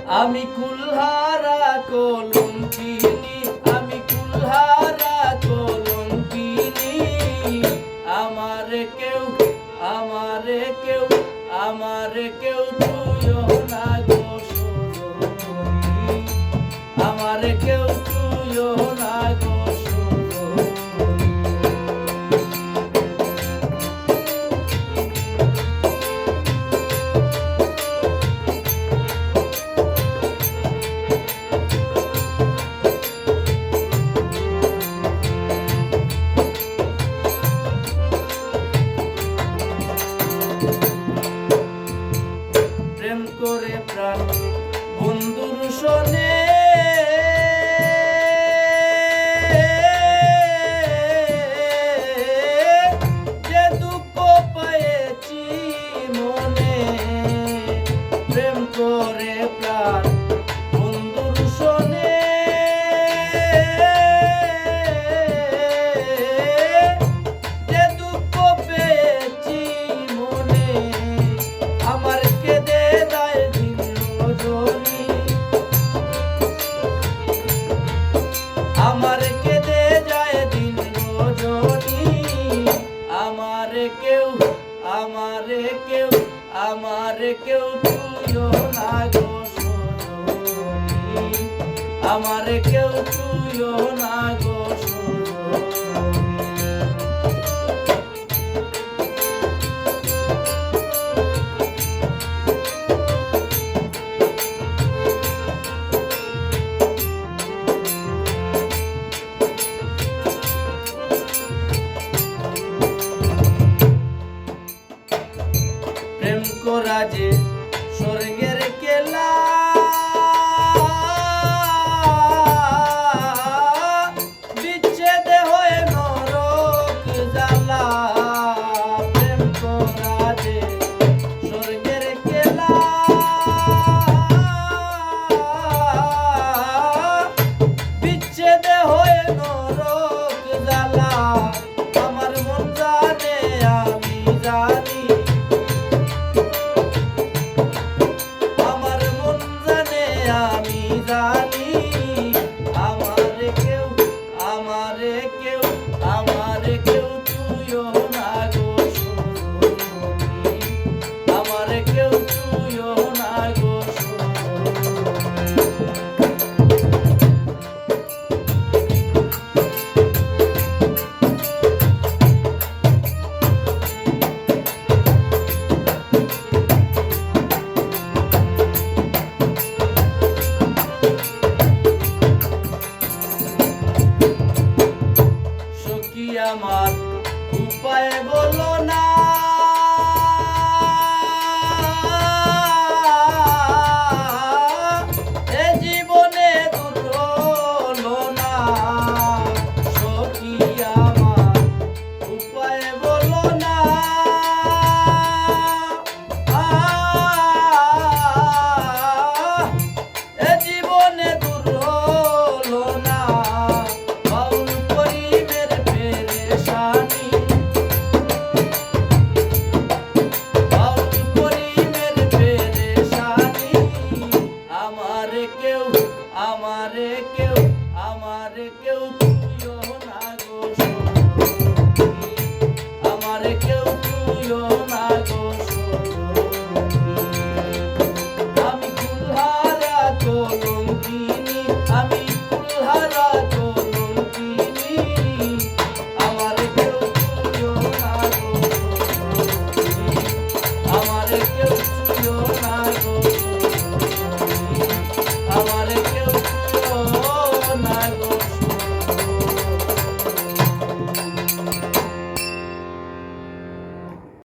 আমি কুলহারা কলঙ্কিনী, আমি কুলহারা কলঙ্কিনী। আমারে কেউ ছুঁয়ো না গো সুন্দরী, আমারে কেউ ছুঁয়ো না গো সুন্দরী। প্রেম করে প্রাণ বন্ধুর শোনে, যে দুঃখ পেয়েছি মনে। প্রেম করে প্রাণ বন্ধুর শোনে, যে দুঃখ পেয়েছি মনে। আমার কেঁদে দেয় দিন রজনী, আমার কেঁদে যায় দিন রজনী। আমারে কেউ ছুঁয়ো না গো সজনী, আমারে কেউ ছুঁয়ো না গো সজনী। প্রেম করা যে স্বর্গের কেলা, বিচ্ছেদে হয়ে নরক জ্বালা। প্রেম করা যে স্বর্গের কেলা, বিচ্ছেদে হয়ে নরক জ্বালা। আমার মন জানে আমি জানি, আমি জানি। আমারে কেউ ছুঁয়ো না গো সুন্দরী, আমারে কেউ ছুঁয়ো না গো সুন্দরী। আমার উপায় বলো না, এ জীবনে দূর হলো না। সখী আমার উপায় বলো না, এ জীবনে দূর হলো না। বাউল করিমের পেরেশানি, বাউল করিমের পেরেশানি। আমারে কেউ ছুঁয়ো না গো সুন্দরী, আমারে কেউ ছুঁয়ো না গো সুন্দরী। আমি কুলহারা কলঙ্কিনী, আমি কুলহারা কলঙ্কিনী। আমারে কেউ ছুঁয়ো না গো সুন্দরী, আমারে কেউ